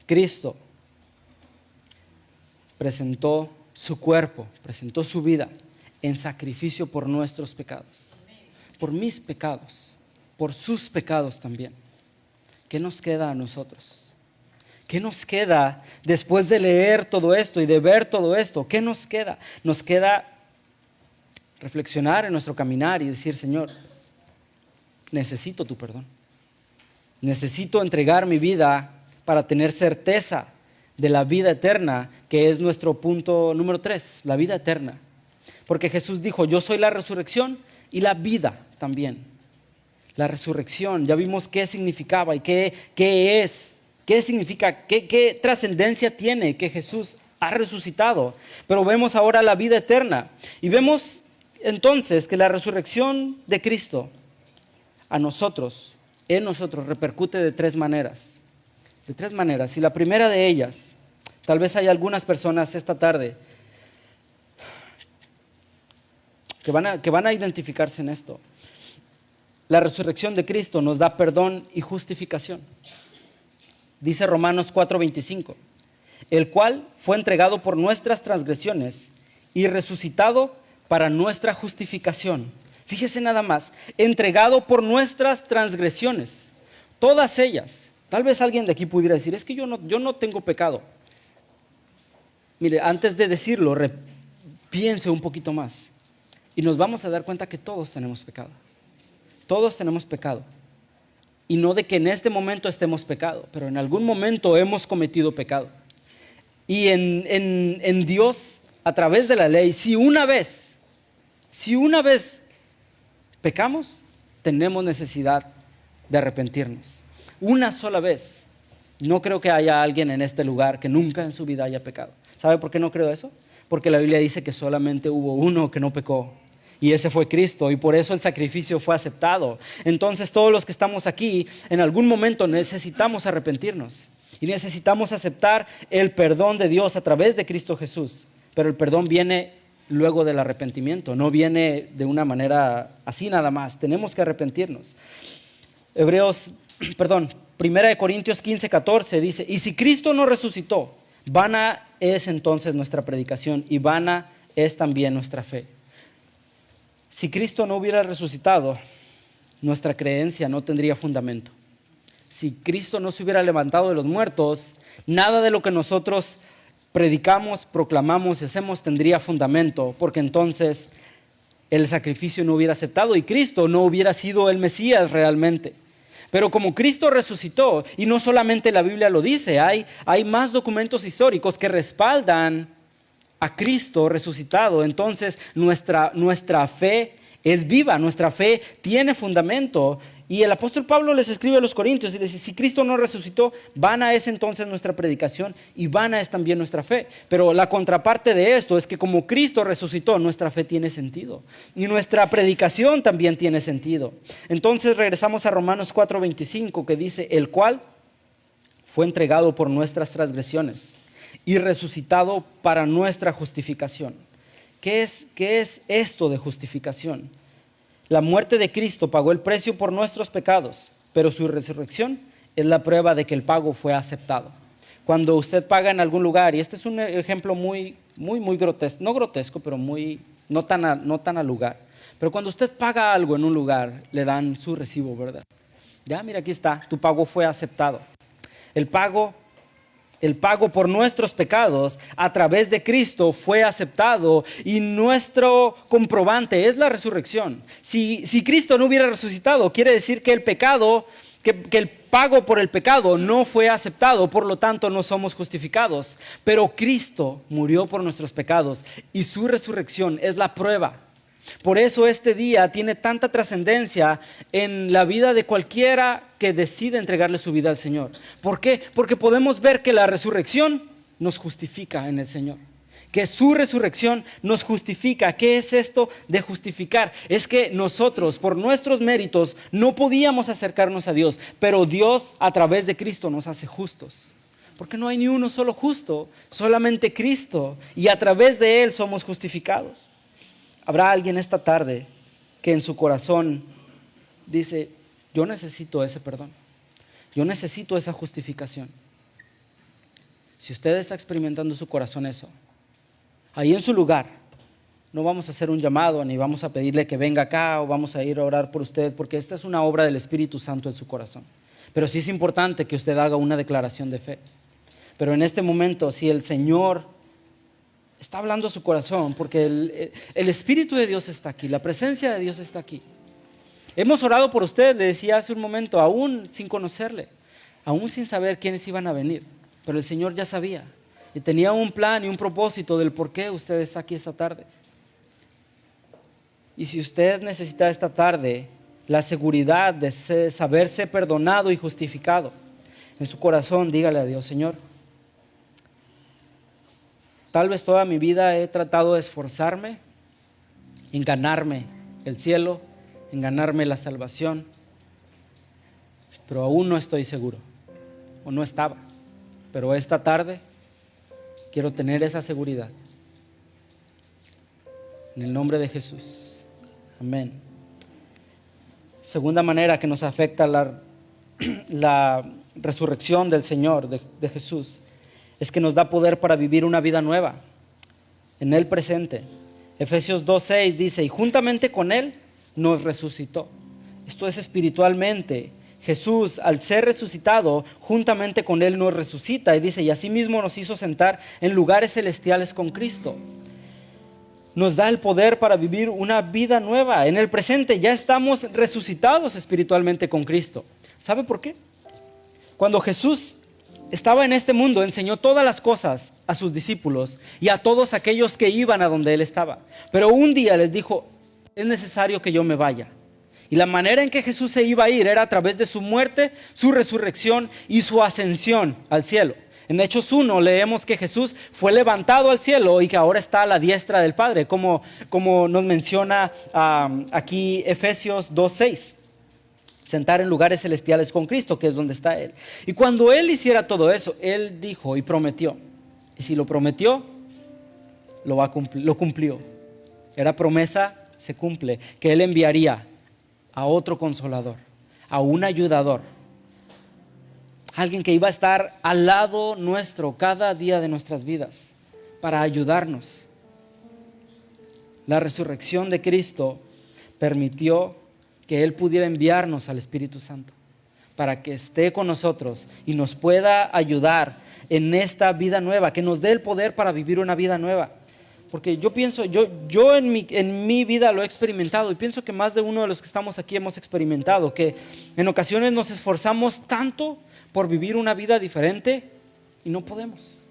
Cristo presentó su cuerpo, presentó su vida en sacrificio por nuestros pecados, por mis pecados, por sus pecados también. ¿Qué nos queda a nosotros? ¿Qué nos queda después de leer todo esto y de ver todo esto? ¿Qué nos queda? Nos queda reflexionar en nuestro caminar y decir: Señor, necesito tu perdón. Necesito entregar mi vida para tener certeza de la vida eterna, que es nuestro punto número 3, la vida eterna. Porque Jesús dijo: yo soy la resurrección y la vida también. La resurrección, ya vimos qué significaba y qué es, qué significa, qué trascendencia tiene que Jesús ha resucitado. Pero vemos ahora la vida eterna y vemos entonces que la resurrección de Cristo en nosotros repercute de tres maneras. Y la primera de ellas, tal vez hay algunas personas esta tarde que van a identificarse en esto. La resurrección de Cristo nos da perdón y justificación. Dice Romanos 4:25, el cual fue entregado por nuestras transgresiones y resucitado para nuestra justificación. Fíjese nada más, entregado por nuestras transgresiones, todas ellas. Tal vez alguien de aquí pudiera decir: es que yo no tengo pecado. Mire, antes de decirlo, piense un poquito más y nos vamos a dar cuenta que todos tenemos pecado. Todos tenemos pecado. Y no de que en este momento estemos pecado, pero en algún momento hemos cometido pecado. Y en Dios, a través de la ley, si una vez pecamos, tenemos necesidad de arrepentirnos. Una sola vez. No creo que haya alguien en este lugar que nunca en su vida haya pecado. ¿Sabe por qué no creo eso? Porque la Biblia dice que solamente hubo uno que no pecó. Y ese fue Cristo, y por eso el sacrificio fue aceptado. Entonces todos los que estamos aquí, en algún momento necesitamos arrepentirnos. Y necesitamos aceptar el perdón de Dios a través de Cristo Jesús. Pero el perdón viene luego del arrepentimiento, no viene de una manera así nada más. Tenemos que arrepentirnos. 1 Corintios 15:14 dice: y si Cristo no resucitó, vana es entonces nuestra predicación y vana es también nuestra fe. Si Cristo no hubiera resucitado, nuestra creencia no tendría fundamento. Si Cristo no se hubiera levantado de los muertos, nada de lo que nosotros predicamos, proclamamos y hacemos tendría fundamento, porque entonces el sacrificio no hubiera aceptado y Cristo no hubiera sido el Mesías realmente. Pero como Cristo resucitó, y no solamente la Biblia lo dice, hay más documentos históricos que respaldan a Cristo resucitado. Entonces nuestra fe es viva, nuestra fe tiene fundamento. Y el apóstol Pablo les escribe a los Corintios y les dice: si Cristo no resucitó, vana es entonces nuestra predicación y vana es también nuestra fe. Pero la contraparte de esto es que como Cristo resucitó, nuestra fe tiene sentido y nuestra predicación también tiene sentido. Entonces regresamos a Romanos 4:25, que dice: el cual fue entregado por nuestras transgresiones y resucitado para nuestra justificación. ¿Qué es esto de justificación? La muerte de Cristo pagó el precio por nuestros pecados, pero su resurrección es la prueba de que el pago fue aceptado. Cuando usted paga en algún lugar, y este es un ejemplo muy grotesco, no grotesco, pero no tan al lugar. Pero cuando usted paga algo en un lugar, le dan su recibo, ¿verdad? Ya, mira, aquí está, tu pago fue aceptado. El pago por nuestros pecados a través de Cristo fue aceptado, y nuestro comprobante es la resurrección. Si Cristo no hubiera resucitado, quiere decir que el pago por el pecado no fue aceptado, por lo tanto no somos justificados. Pero Cristo murió por nuestros pecados y su resurrección es la prueba. Por eso este día tiene tanta trascendencia en la vida de cualquiera que decide entregarle su vida al Señor. ¿Por qué? Porque podemos ver que la resurrección nos justifica en el Señor. Que su resurrección nos justifica. ¿Qué es esto de justificar? Es que nosotros, por nuestros méritos, no podíamos acercarnos a Dios, pero Dios a través de Cristo nos hace justos. Porque no hay ni uno solo justo, solamente Cristo, y a través de Él somos justificados. Habrá alguien esta tarde que en su corazón dice: Yo necesito ese perdón. Yo necesito esa justificación. Si usted está experimentando en su corazón eso, ahí en su lugar, no vamos a hacer un llamado ni vamos a pedirle que venga acá o vamos a ir a orar por usted, porque esta es una obra del Espíritu Santo en su corazón. Pero sí es importante que usted haga una declaración de fe. Pero en este momento, si el Señor está hablando a su corazón, porque el Espíritu de Dios está aquí, la presencia de Dios está aquí. Hemos orado por usted, le decía hace un momento, aún sin conocerle, aún sin saber quiénes iban a venir, pero el Señor ya sabía y tenía un plan y un propósito del por qué usted está aquí esta tarde. Y si usted necesita esta tarde la seguridad de saberse perdonado y justificado en su corazón, dígale a Dios: Señor, tal vez toda mi vida he tratado de esforzarme en ganarme el cielo, en ganarme la salvación, pero aún no estoy seguro, o no estaba. Pero esta tarde quiero tener esa seguridad. En el nombre de Jesús. Amén. Segunda manera que nos afecta la resurrección del Señor, de Jesús, es que nos da poder para vivir una vida nueva en el presente. Efesios 2:6 dice: y juntamente con Él nos resucitó. Esto es espiritualmente. Jesús, al ser resucitado, juntamente con Él nos resucita, y dice: y asimismo nos hizo sentar en lugares celestiales con Cristo. Nos da el poder para vivir una vida nueva. En el presente ya estamos resucitados espiritualmente con Cristo. ¿Sabe por qué? Cuando Jesús estaba en este mundo, enseñó todas las cosas a sus discípulos y a todos aquellos que iban a donde Él estaba. Pero un día les dijo: es necesario que yo me vaya. Y la manera en que Jesús se iba a ir era a través de su muerte, su resurrección y su ascensión al cielo. En Hechos 1 leemos que Jesús fue levantado al cielo y que ahora está a la diestra del Padre, como nos menciona aquí Efesios 2:6. Sentar en lugares celestiales con Cristo, que es donde está Él. Y cuando Él hiciera todo eso, Él dijo y prometió. Y si lo prometió, lo cumplió. Era promesa, se cumple, que Él enviaría a otro consolador, a un ayudador, alguien que iba a estar al lado nuestro cada día de nuestras vidas para ayudarnos. La resurrección de Cristo permitió que Él pudiera enviarnos al Espíritu Santo para que esté con nosotros y nos pueda ayudar en esta vida nueva, que nos dé el poder para vivir una vida nueva. Porque yo pienso, yo en mi vida lo he experimentado, y pienso que más de uno de los que estamos aquí hemos experimentado que en ocasiones nos esforzamos tanto por vivir una vida diferente y no podemos.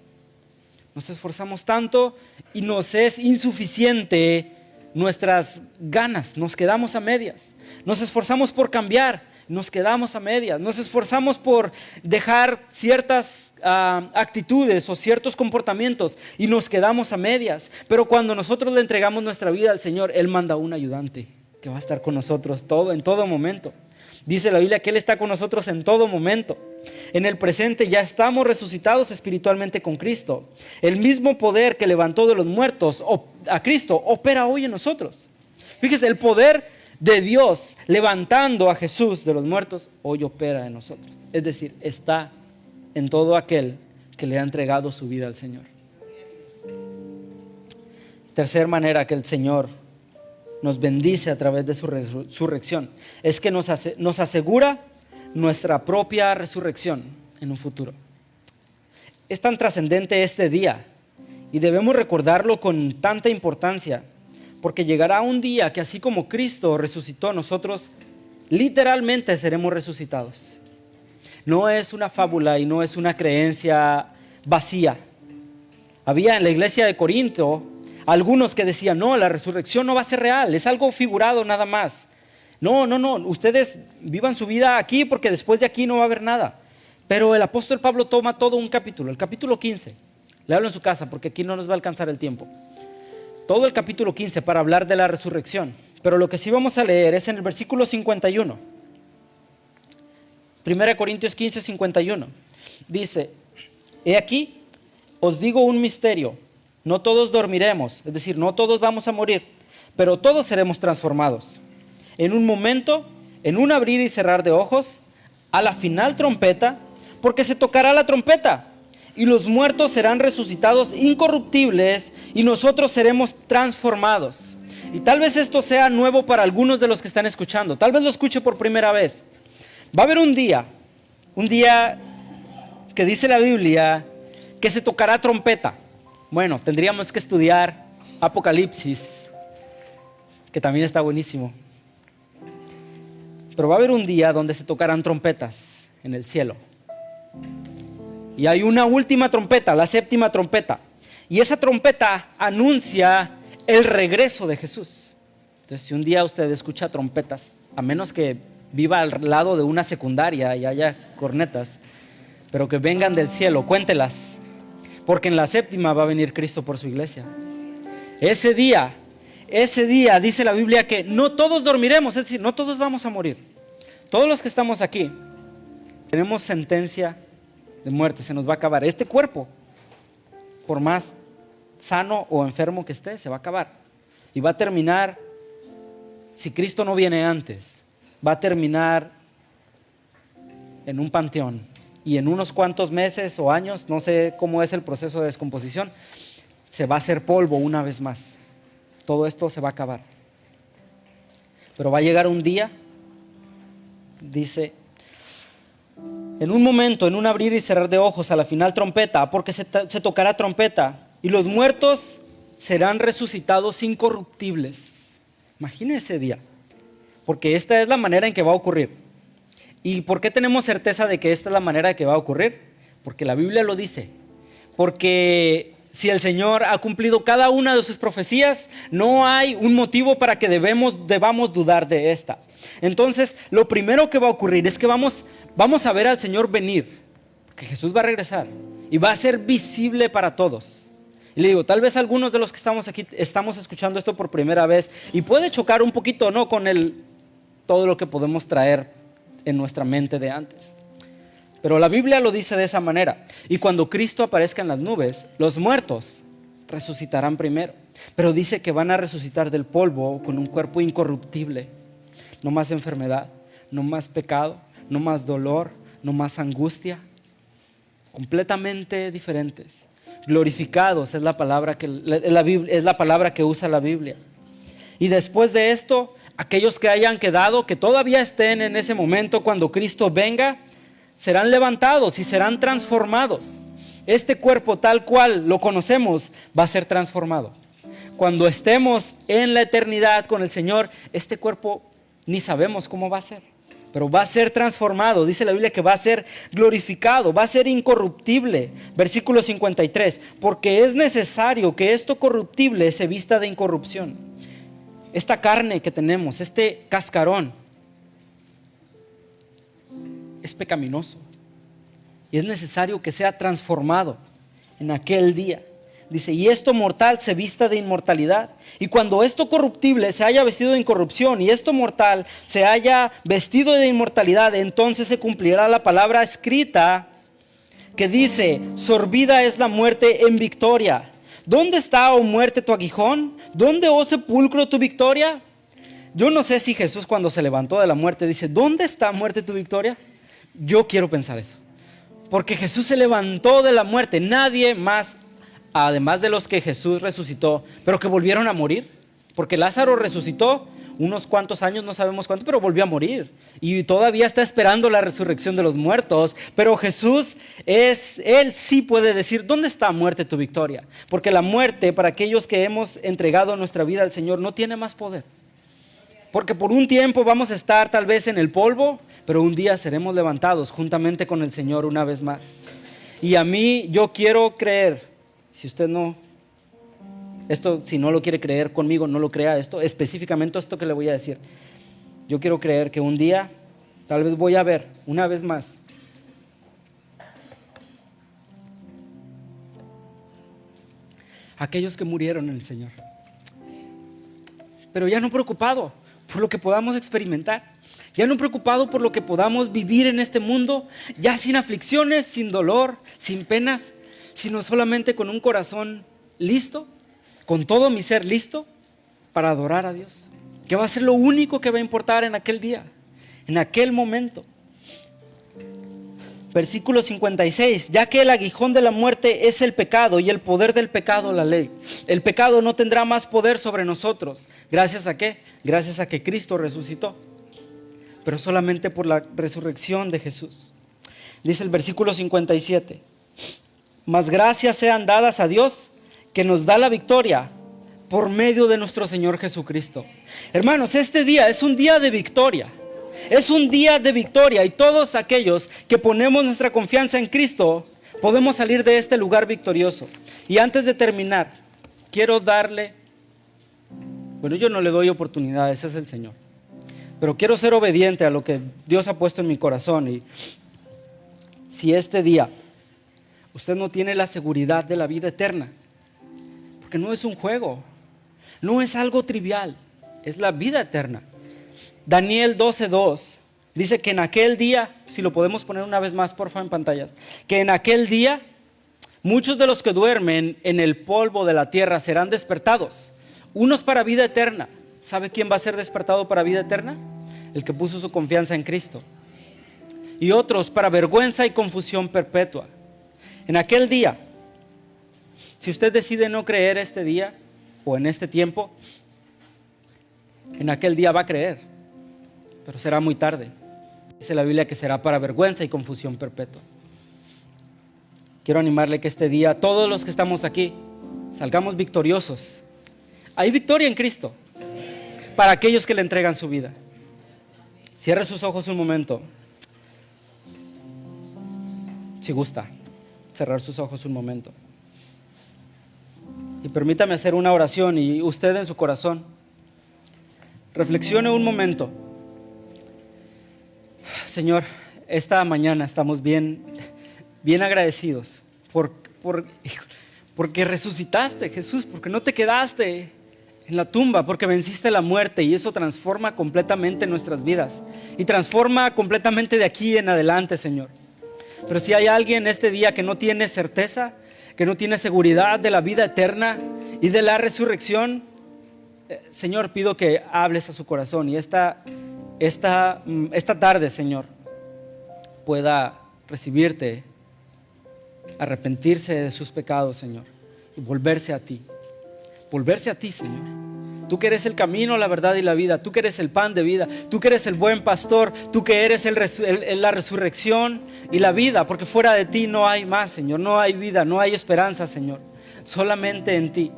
Nos esforzamos tanto y nos es insuficiente nuestras ganas, nos quedamos a medias. Nos esforzamos por cambiar, nos quedamos a medias. Nos esforzamos por dejar ciertas actitudes o ciertos comportamientos y nos quedamos a medias. Pero cuando nosotros le entregamos nuestra vida al Señor, Él manda un ayudante que va a estar con nosotros en todo momento. Dice la Biblia que Él está con nosotros en todo momento. En el presente ya estamos resucitados espiritualmente con Cristo. El mismo poder que levantó de los muertos a Cristo opera hoy en nosotros. Fíjese, el poder de Dios levantando a Jesús de los muertos hoy opera en nosotros. Es decir, está en todo aquel que le ha entregado su vida al Señor. Tercera manera que el Señor nos bendice a través de su resurrección es que nos asegura nuestra propia resurrección en un futuro. Es tan trascendente este día y debemos recordarlo con tanta importancia, porque llegará un día que así como Cristo resucitó, nosotros literalmente seremos resucitados. No es una fábula y no es una creencia vacía. Había en la iglesia de Corinto algunos que decían: no, la resurrección no va a ser real, es algo figurado nada más. No, ustedes vivan su vida aquí porque después de aquí no va a haber nada. Pero el apóstol Pablo toma todo un capítulo, el capítulo 15. Le hablo en su casa porque aquí no nos va a alcanzar el tiempo. Todo el capítulo 15 para hablar de la resurrección. Pero lo que sí vamos a leer es en el versículo 51. 1 Corintios 15, 51. Dice: he aquí, os digo un misterio. No todos dormiremos, es decir, no todos vamos a morir, pero todos seremos transformados. En un momento, en un abrir y cerrar de ojos, a la final trompeta, porque se tocará la trompeta, y los muertos serán resucitados incorruptibles, y nosotros seremos transformados. Y tal vez esto sea nuevo para algunos de los que están escuchando, tal vez lo escuche por primera vez. Va a haber un día que dice la Biblia que se tocará trompeta. Bueno, tendríamos que estudiar Apocalipsis, que también está buenísimo. Pero va a haber un día donde se tocarán trompetas en el cielo. Y hay una última trompeta, la séptima trompeta. Y esa trompeta anuncia el regreso de Jesús. Entonces, si un día usted escucha trompetas, a menos que viva al lado de una secundaria y haya cornetas, pero que vengan del cielo, cuéntelas. Porque en la séptima va a venir Cristo por su iglesia. Ese día dice la Biblia que no todos dormiremos, es decir, no todos vamos a morir. Todos los que estamos aquí tenemos sentencia de muerte, se nos va a acabar. Este cuerpo, por más sano o enfermo que esté, se va a acabar. Y va a terminar, si Cristo no viene antes, va a terminar en un panteón. Y en unos cuantos meses o años, no sé cómo es el proceso de descomposición, se va a hacer polvo una vez más. Todo esto se va a acabar. Pero va a llegar un día, dice, en un momento, en un abrir y cerrar de ojos, a la final trompeta, porque se tocará trompeta, y los muertos serán resucitados incorruptibles. Imagínense ese día, porque esta es la manera en que va a ocurrir. ¿Y por qué tenemos certeza de que esta es la manera en que va a ocurrir? Porque la Biblia lo dice. Porque si el Señor ha cumplido cada una de sus profecías, no hay un motivo para que debamos dudar de esta. Entonces, lo primero que va a ocurrir es que vamos a ver al Señor venir, porque Jesús va a regresar y va a ser visible para todos. Y le digo, tal vez algunos de los que estamos aquí estamos escuchando esto por primera vez y puede chocar un poquito, ¿no?, con todo lo que podemos traer en nuestra mente de antes. Pero la Biblia lo dice de esa manera. Y cuando Cristo aparezca en las nubes, los muertos resucitarán primero. Pero dice que van a resucitar del polvo con un cuerpo incorruptible. No más enfermedad, no más pecado, no más dolor, no más angustia. Completamente diferentes. Glorificados es la palabra que usa la Biblia. Y después de esto, aquellos que hayan quedado, que todavía estén en ese momento cuando Cristo venga, serán levantados y serán transformados. Este cuerpo tal cual lo conocemos va a ser transformado. Cuando estemos en la eternidad con el Señor, este cuerpo ni sabemos cómo va a ser, pero va a ser transformado. Dice la Biblia que va a ser glorificado, va a ser incorruptible. Versículo 53, porque es necesario que esto corruptible se vista de incorrupción. Esta carne que tenemos, este cascarón, es pecaminoso y es necesario que sea transformado en aquel día. Dice, y esto mortal se vista de inmortalidad. Y cuando esto corruptible se haya vestido de incorrupción y esto mortal se haya vestido de inmortalidad, entonces se cumplirá la palabra escrita que dice, sorbida es la muerte en victoria. ¿Dónde está, oh muerte, tu aguijón? ¿Dónde, oh sepulcro, tu victoria? Yo no sé si Jesús cuando se levantó de la muerte dice, ¿dónde está, muerte, tu victoria? Yo quiero pensar eso, porque Jesús se levantó de la muerte. Nadie más, además de los que Jesús resucitó, pero que volvieron a morir, porque Lázaro resucitó unos cuantos años, no sabemos cuánto, pero volvió a morir y todavía está esperando la resurrección de los muertos. Pero Jesús Él sí puede decir, ¿dónde está, muerte, tu victoria? Porque la muerte, para aquellos que hemos entregado nuestra vida al Señor, no tiene más poder. Porque por un tiempo vamos a estar tal vez en el polvo, pero un día seremos levantados juntamente con el Señor una vez más. Y a mí, yo quiero creer, si usted no, si no lo quiere creer conmigo, no lo crea, específicamente esto que le voy a decir. Yo quiero creer que un día, tal vez voy a ver una vez más aquellos que murieron en el Señor. Pero ya no preocupado por lo que podamos experimentar, ya no preocupado por lo que podamos vivir en este mundo, ya sin aflicciones, sin dolor, sin penas, sino solamente con un corazón listo, con todo mi ser listo para adorar a Dios, que va a ser lo único que va a importar en aquel día. En aquel momento. Versículo 56, ya que el aguijón de la muerte es el pecado y el poder del pecado la ley. El pecado no tendrá más poder sobre nosotros. ¿Gracias a qué? Gracias a que Cristo resucitó. Pero solamente por la resurrección de Jesús. Dice el versículo 57, mas gracias sean dadas a Dios que nos da la victoria por medio de nuestro Señor Jesucristo. Hermanos, este día es un día de victoria. Es un día de victoria y todos aquellos que ponemos nuestra confianza en Cristo podemos salir de este lugar victorioso. Y antes de terminar, quiero darle, yo no le doy oportunidad, ese es el Señor, pero quiero ser obediente a lo que Dios ha puesto en mi corazón. Y si este día usted no tiene la seguridad de la vida eterna, porque no es un juego, no es algo trivial, es la vida eterna. Daniel 12:2 dice que en aquel día, si lo podemos poner una vez más por favor en pantallas, que en aquel día muchos de los que duermen en el polvo de la tierra serán despertados, unos para vida eterna. ¿Sabe quién va a ser despertado para vida eterna? El que puso su confianza en Cristo. Y otros para vergüenza y confusión perpetua. En aquel día, si usted decide no creer este día o en este tiempo, en aquel día va a creer. Pero será muy tarde. Dice la Biblia que será para vergüenza y confusión perpetua. Quiero animarle que este día, todos los que estamos aquí, salgamos victoriosos. Hay victoria en Cristo para aquellos que le entregan su vida. Cierre sus ojos un momento. Si gusta, cerrar sus ojos un momento. Y permítame hacer una oración y usted en su corazón, reflexione un momento. Señor, esta mañana estamos bien agradecidos porque resucitaste, Jesús, porque no te quedaste en la tumba, porque venciste la muerte y eso transforma completamente nuestras vidas y transforma completamente de aquí en adelante, Señor. Pero si hay alguien este día que no tiene certeza, que no tiene seguridad de la vida eterna y de la resurrección, Señor, pido que hables a su corazón y esta tarde, Señor, pueda recibirte, arrepentirse de sus pecados, Señor, y volverse a ti, Señor. Tú que eres el camino, la verdad y la vida, tú que eres el pan de vida, tú que eres el buen pastor, tú que eres la resurrección y la vida, porque fuera de ti no hay más, Señor, no hay vida, no hay esperanza, Señor, solamente en ti.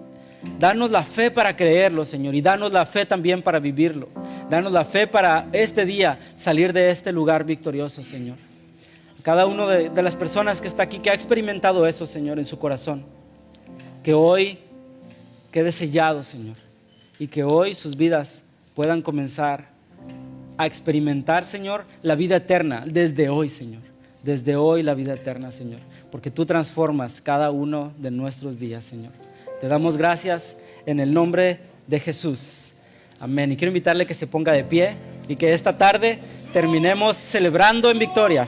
Danos la fe para creerlo, Señor, y danos la fe también para vivirlo. Danos la fe para este día salir de este lugar victorioso, Señor. Cada uno de las personas que está aquí, que ha experimentado eso, Señor, en su corazón, que hoy quede sellado, Señor, y que hoy sus vidas puedan comenzar a experimentar, Señor, la vida eterna desde hoy, Señor. Desde hoy la vida eterna, Señor, porque tú transformas cada uno de nuestros días, Señor. Te damos gracias en el nombre de Jesús. Amén. Y quiero invitarle que se ponga de pie y que esta tarde terminemos celebrando en victoria.